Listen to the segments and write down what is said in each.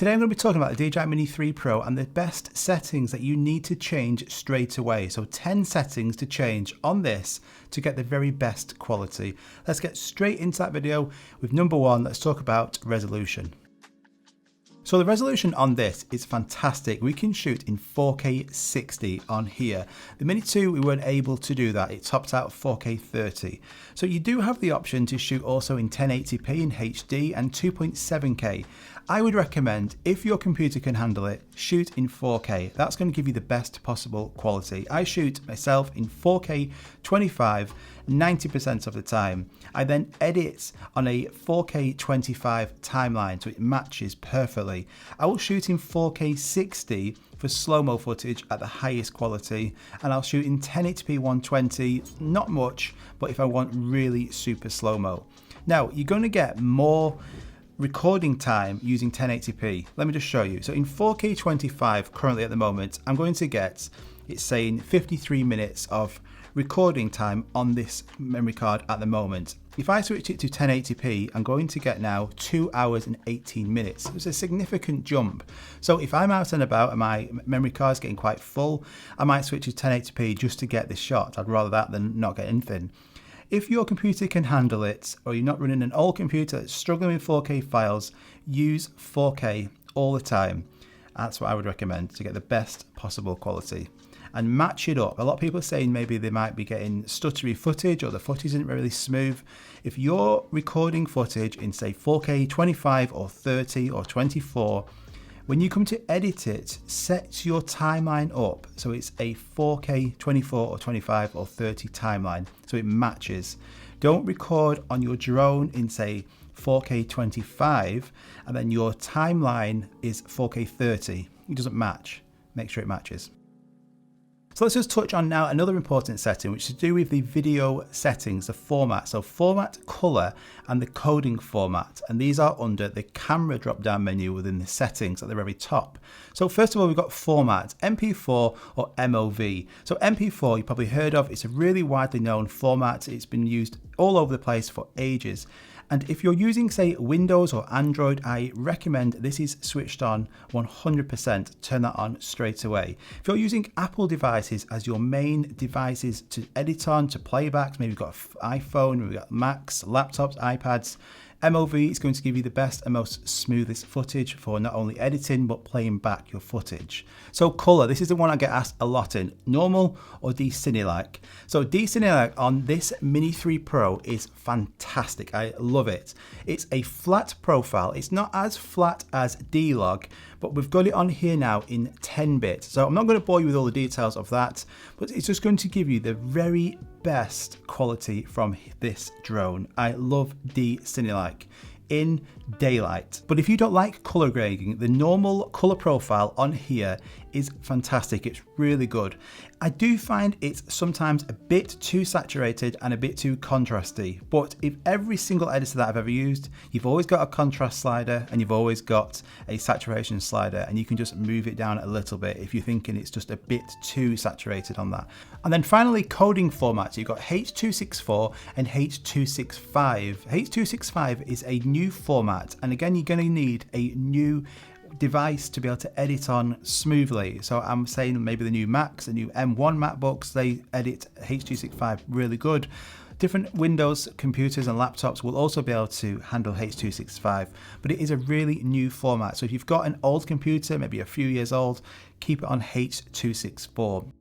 Today I'm going to be talking about the DJI Mini 3 Pro and the best settings that you need to change straight away. So 10 settings to change on this to get the very best quality. Let's get straight into that video with number one. Let's talk about resolution. So the resolution on this is fantastic. We can shoot in 4K 60 on here. The Mini 2, we weren't able to do that. It topped out 4K 30. So you do have the option to shoot also in 1080p in HD and 2.7K. I would recommend, if your computer can handle it, shoot in 4K. That's going to give you the best possible quality. I shoot myself in 4K 25 90% of the time. I then edit on a 4K 25 timeline so it matches perfectly. I will shoot in 4K 60 for slow-mo footage at the highest quality, and I'll shoot in 1080p 120, not much, but if I want really super slow-mo. Now, you're going to get more recording time using 1080p. Let me just show you. So in 4K 25 currently at the moment, I'm going to get, it's saying 53 minutes of recording time on this memory card at the moment. If I switch it to 1080p, I'm going to get now 2 hours and 18 minutes. It's a significant jump. So if I'm out and about and my memory card is getting quite full, I might switch to 1080p just to get this shot. I'd rather that than not get anything. If your computer can handle it, or you're not running an old computer that's struggling with 4K files, use 4K all the time. That's what I would recommend to get the best possible quality. And match it up. A lot of people are saying maybe they might be getting stuttery footage or the footage isn't really smooth. If you're recording footage in say 4K 25 or 30 or 24, when you come to edit it, set your timeline up so it's a 4K 24 or 25 or 30 timeline so it matches. Don't record on your drone in say 4K 25 and then your timeline is 4K 30. It doesn't match. Make sure it matches. So let's just touch on now another important setting, which is to do with the video settings, the format. So format, color, and the coding format. And these are under the camera drop-down menu within the settings at the very top. So first of all, we've got format, MP4 or MOV. So MP4, you probably heard of. It's a really widely known format. It's been used all over the place for ages. And if you're using, say, Windows or Android, I recommend this is switched on 100%. Turn that on straight away. If you're using Apple devices as your main devices to edit on, to playback, maybe you've got an iPhone, maybe you've got Macs, laptops, iPads, MOV is going to give you the best and most smoothest footage for not only editing but playing back your footage. So color, this is the one I get asked a lot in, normal or D-Cine-like. So D-Cine-like on this Mini 3 Pro is fantastic. I love it. It's a flat profile. It's not as flat as D-Log, but we've got it on here now in 10-bit. So I'm not going to bore you with all the details of that, but it's just going to give you the very best quality from this drone. I love D-Cine-like in daylight. But if you don't like color grading, the normal color profile on here is fantastic. It's really good. I do find it's sometimes a bit too saturated and a bit too contrasty, but if every single editor that I've ever used, you've always got a contrast slider and you've always got a saturation slider, and you can just move it down a little bit if you're thinking it's just a bit too saturated on that. And then finally, coding formats. You've got H.264 and H.265. H.265 is a new format, and again, you're going to need a new device to be able to edit on smoothly. So I'm saying maybe the new Macs, the new M1 MacBooks, they edit H.265 really good. Different Windows computers and laptops will also be able to handle H.265, but it is a really new format. So if you've got an old computer, maybe a few years old, keep it on H.264.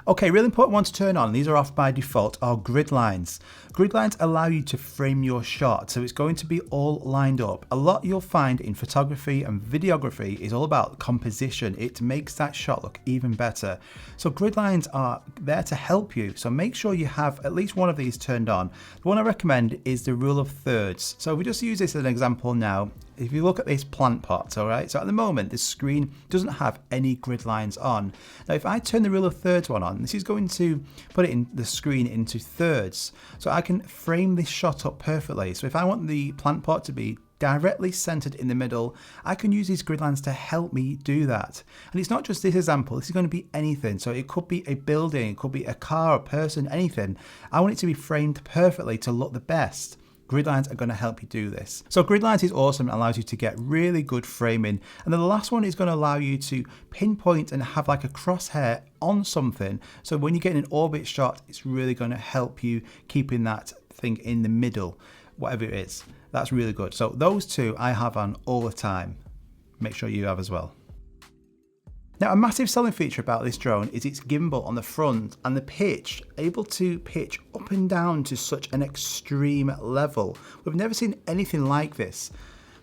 Okay, really important one to turn on, these are off by default, are grid lines. Grid lines allow you to frame your shot, so it's going to be all lined up. A lot you'll find in photography and videography is all about composition. It makes that shot look even better. So grid lines are there to help you, so make sure you have at least one of these turned on. The one I recommend is the rule of thirds. So if we just use this as an example now, if you look at this plant pot, all right, so at the moment, this screen doesn't have any grid lines on. Now, if I turn the rule of thirds one on, this is going to put it in the screen into thirds. So I can frame this shot up perfectly. So if I want the plant pot to be directly centered in the middle, I can use these grid lines to help me do that. And it's not just this example, this is going to be anything. So it could be a building, it could be a car, a person, anything. I want it to be framed perfectly to look the best. Grid lines are going to help you do this. So grid lines is awesome. It allows you to get really good framing. And then the last one is going to allow you to pinpoint and have like a crosshair on something. So when you get an orbit shot, it's really going to help you keeping that thing in the middle, whatever it is. That's really good. So those two I have on all the time. Make sure you have as well. Now, a massive selling feature about this drone is its gimbal on the front and the pitch, able to pitch up and down to such an extreme level. We've never seen anything like this.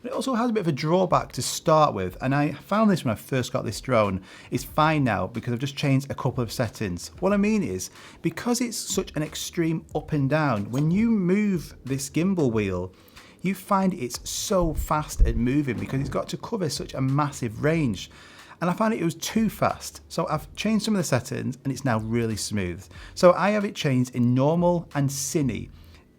But it also has a bit of a drawback to start with, and I found this when I first got this drone. It's fine now because I've just changed a couple of settings. What I mean is, because it's such an extreme up and down, when you move this gimbal wheel, you find it's so fast at moving because it's got to cover such a massive range. And I found it was too fast. So I've changed some of the settings and it's now really smooth. So I have it changed in normal and cine.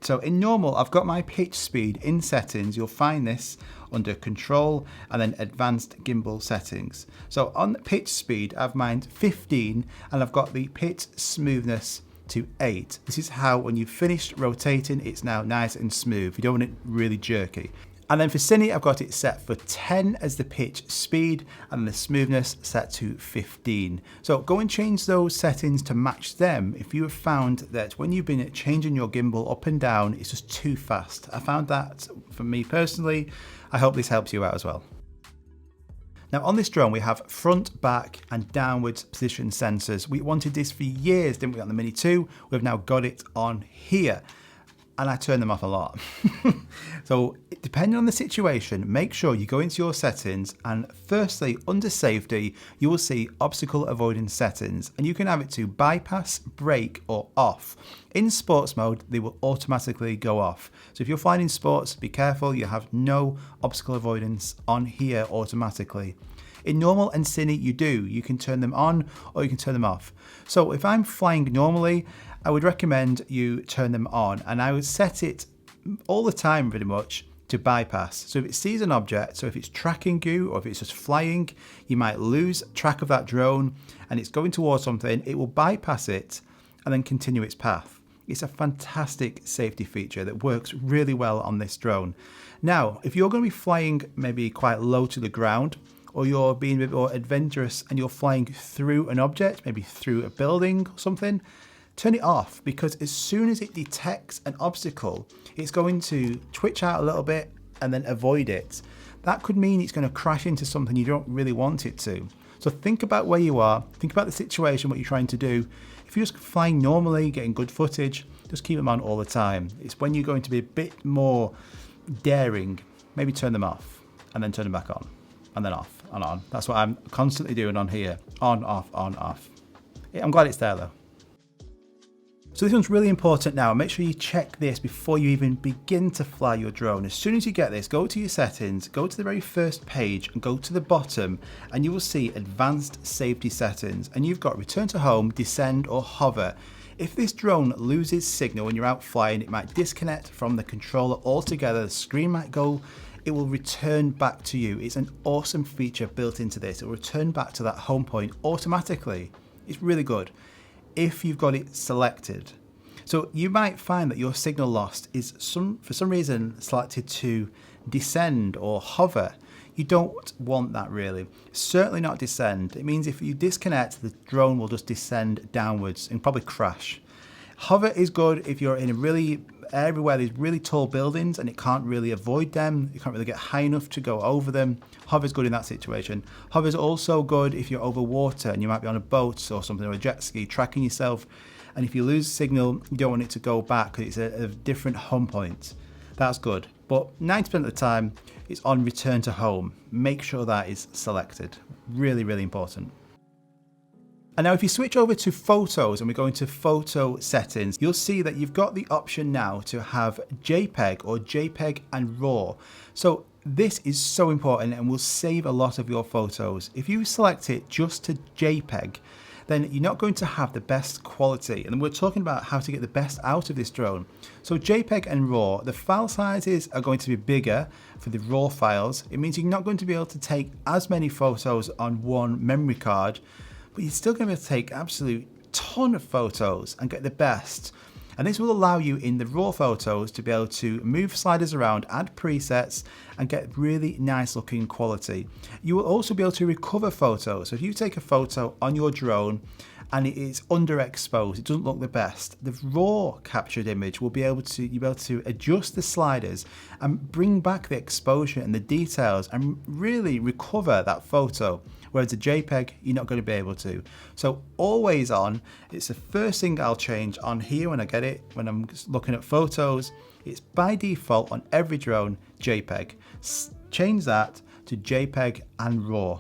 So in normal, I've got my pitch speed in settings. You'll find this under control and then advanced gimbal settings. So on pitch speed, I've mine 15 and I've got the pitch smoothness to 8. This is how when you've finished rotating, it's now nice and smooth. You don't want it really jerky. And then for cine, I've got it set for 10 as the pitch speed and the smoothness set to 15. So go and change those settings to match them if you have found that when you've been changing your gimbal up and down, it's just too fast. I found that for me personally. I hope this helps you out as well. Now on this drone, we have front, back and downwards position sensors. We wanted this for years, didn't we, on the Mini 2? We've now got it on here. And I turn them off a lot. So depending on the situation, make sure you go into your settings and firstly, under safety, you will see obstacle avoidance settings and you can have it to bypass, brake or off. In sports mode, they will automatically go off. So if you're flying in sports, be careful, you have no obstacle avoidance on here automatically. In normal and cine, you do. You can turn them on or you can turn them off. So if I'm flying normally, I would recommend you turn them on and I would set it all the time pretty much to bypass. So if it sees an object, so if it's tracking you or if it's just flying, you might lose track of that drone and it's going towards something, it will bypass it and then continue its path. It's a fantastic safety feature that works really well on this drone. Now, if you're going to be flying maybe quite low to the ground, or you're being a bit more adventurous and you're flying through an object, maybe through a building or something, turn it off because as soon as it detects an obstacle, it's going to twitch out a little bit and then avoid it. That could mean it's going to crash into something you don't really want it to. So think about where you are, think about the situation, what you're trying to do. If you're just flying normally, getting good footage, just keep them on all the time. It's when you're going to be a bit more daring, maybe turn them off and then turn them back on and then off and on. That's what I'm constantly doing on here. On, off, on, off. Yeah, I'm glad it's there though. So this one's really important now. Make sure you check this before you even begin to fly your drone. As soon as you get this, go to your settings, go to the very first page and go to the bottom and you will see advanced safety settings and you've got return to home, descend or hover. If this drone loses signal when you're out flying, it might disconnect from the controller altogether, the screen might go, it will return back to you. It's an awesome feature built into this. It will return back to that home point automatically. It's really good if you've got it selected. So you might find that your signal lost is for some reason selected to descend or hover. You don't want that really. Certainly not descend. It means if you disconnect, the drone will just descend downwards and probably crash. Hover is good if you're in a really area where there's really tall buildings and it can't really avoid them. You can't really get high enough to go over them. Hover's good in that situation. Hover's also good if you're over water and you might be on a boat or something or a jet ski tracking yourself. And if you lose signal, you don't want it to go back because it's a different home point. That's good. But 90% of the time, it's on return to home. Make sure that is selected. Really, really important. And now if you switch over to photos and we go into photo settings, you'll see that you've got the option now to have JPEG or JPEG and RAW. So this is so important and will save a lot of your photos. If you select it just to JPEG, then you're not going to have the best quality. And we're talking about how to get the best out of this drone. So JPEG and RAW, the file sizes are going to be bigger for the RAW files. It means you're not going to be able to take as many photos on one memory card, but you're still going to be able to take absolute ton of photos and get the best. And this will allow you in the raw photos to be able to move sliders around, add presets, and get really nice looking quality. You will also be able to recover photos. So if you take a photo on your drone and it is underexposed, it doesn't look the best, the raw captured image will be able to, you'll be able to adjust the sliders and bring back the exposure and the details and really recover that photo. Whereas a JPEG, you're not going to be able to. So always on, it's the first thing I'll change on here when I get it, when I'm looking at photos. It's by default on every drone, JPEG. Change that to JPEG and RAW.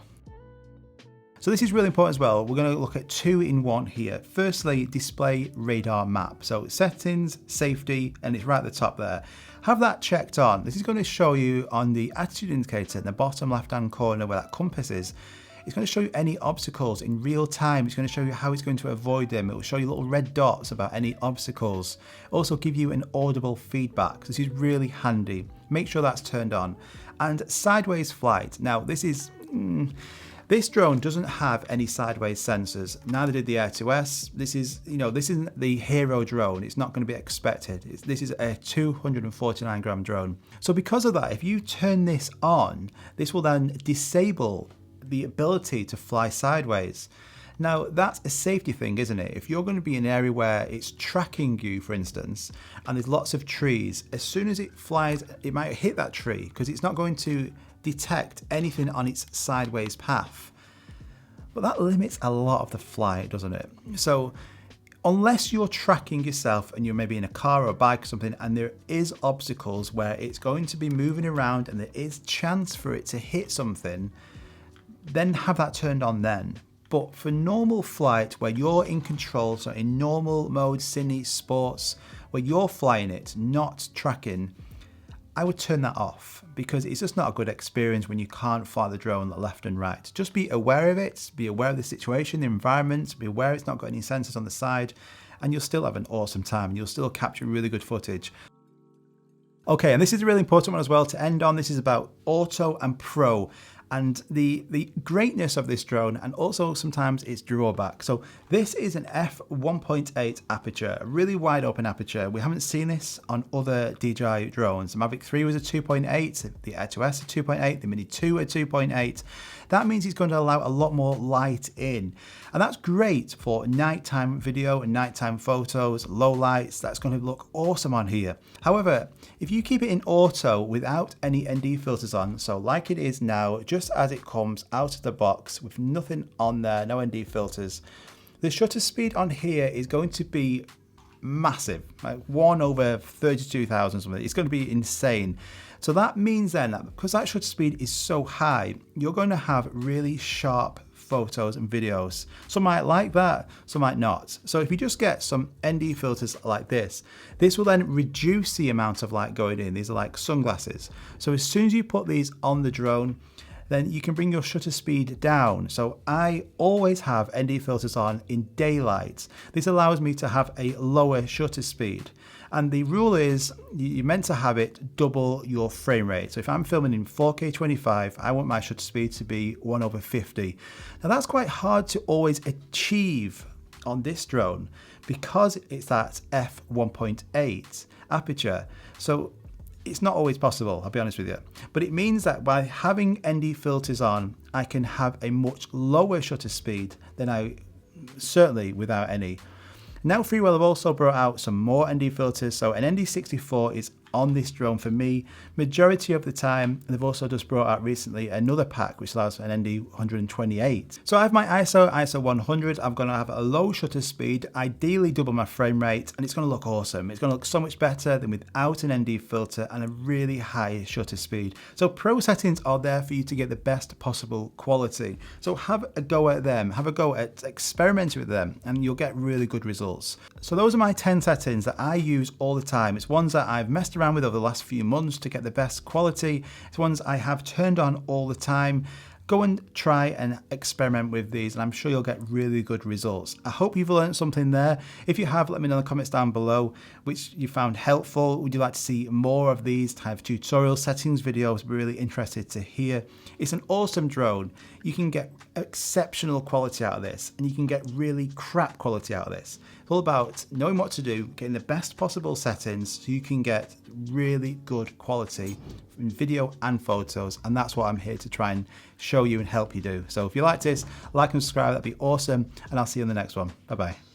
So this is really important as well. We're going to look at 2 in 1 here. Firstly, display radar map. So settings, safety, and it's right at the top there. Have that checked on. This is going to show you on the attitude indicator in the bottom left-hand corner where that compass is. It's going to show you any obstacles in real time. It's going to show you how it's going to avoid them. It will show you little red dots about any obstacles. Also give you an audible feedback. This is really handy. Make sure that's turned on. And sideways flight. Now this drone doesn't have any sideways sensors. Neither did the Air2S. This isn't the hero drone. It's not going to be expected. This is a 249 gram drone. So because of that, if you turn this on, this will then disable the ability to fly sideways. Now that's a safety thing, isn't it? If you're going to be in an area where it's tracking you, for instance, and there's lots of trees, as soon as it flies, it might hit that tree because it's not going to detect anything on its sideways path. But that limits a lot of the flight, doesn't it? So unless you're tracking yourself and you're maybe in a car or a bike or something and there is obstacles where it's going to be moving around and there is chance for it to hit something, then have that turned on then. But for normal flight where you're in control, so in normal mode, cine, sports, where you're flying it, not tracking, I would turn that off because it's just not a good experience when you can't fly the drone left and right. Just be aware of it, be aware of the situation, the environment, be aware it's not got any sensors on the side, and you'll still have an awesome time and you'll still capture really good footage. Okay, and this is a really important one as well to end on. This is about auto and pro and the greatness of this drone and also sometimes its drawback. So this is an f1.8 aperture, a really wide open aperture. We haven't seen this on other DJI drones. The Mavic 3 was a 2.8, the Air2S a 2.8, the Mini 2 a 2.8. That means it's going to allow a lot more light in. And that's great for nighttime video and nighttime photos, low lights. That's going to look awesome on here. However, if you keep it in auto without any ND filters on, so like it is now, just as it comes out of the box with nothing on there, no ND filters, the shutter speed on here is going to be massive, like 1/32,000 something. It's going to be insane. So that means then that because that shutter speed is so high, you're going to have really sharp photos and videos. Some might like that, some might not. So if you just get some ND filters like this will then reduce the amount of light going in. These are like sunglasses. So as soon as you put these on the drone, then you can bring your shutter speed down. So I always have ND filters on in daylight. This allows me to have a lower shutter speed. And the rule is you're meant to have it double your frame rate. So if I'm filming in 4K 25, I want my shutter speed to be 1/50. Now that's quite hard to always achieve on this drone because it's that f1.8 aperture. So it's not always possible, I'll be honest with you. But it means that by having ND filters on, I can have a much lower shutter speed than I certainly without any. Now Freewell have also brought out some more ND filters, so an ND64 is on this drone for me majority of the time. They've also just brought out recently another pack which allows for an ND 128. So I have my ISO 100. I'm going to have a low shutter speed, ideally double my frame rate, and it's going to look awesome. It's going to look so much better than without an ND filter and a really high shutter speed. So pro settings are there for you to get the best possible quality. So have a go at them, have a go at experimenting with them, and you'll get really good results. So those are my 10 settings that I use all the time. It's ones that I've messed around with over the last few months to get the best quality. It's ones I have turned on all the time. Go and try and experiment with these and I'm sure you'll get really good results. I hope you've learned something there. If you have, let me know in the comments down below which you found helpful. Would you like to see more of these type of tutorial settings videos? I'd be really interested to hear. It's an awesome drone. You can get exceptional quality out of this and you can get really crap quality out of this. It's all about knowing what to do, getting the best possible settings so you can get really good quality in video and photos, and that's what I'm here to try and show you and help you do. So if you like this, like and subscribe, that'd be awesome, and I'll see you in the next one. Bye bye.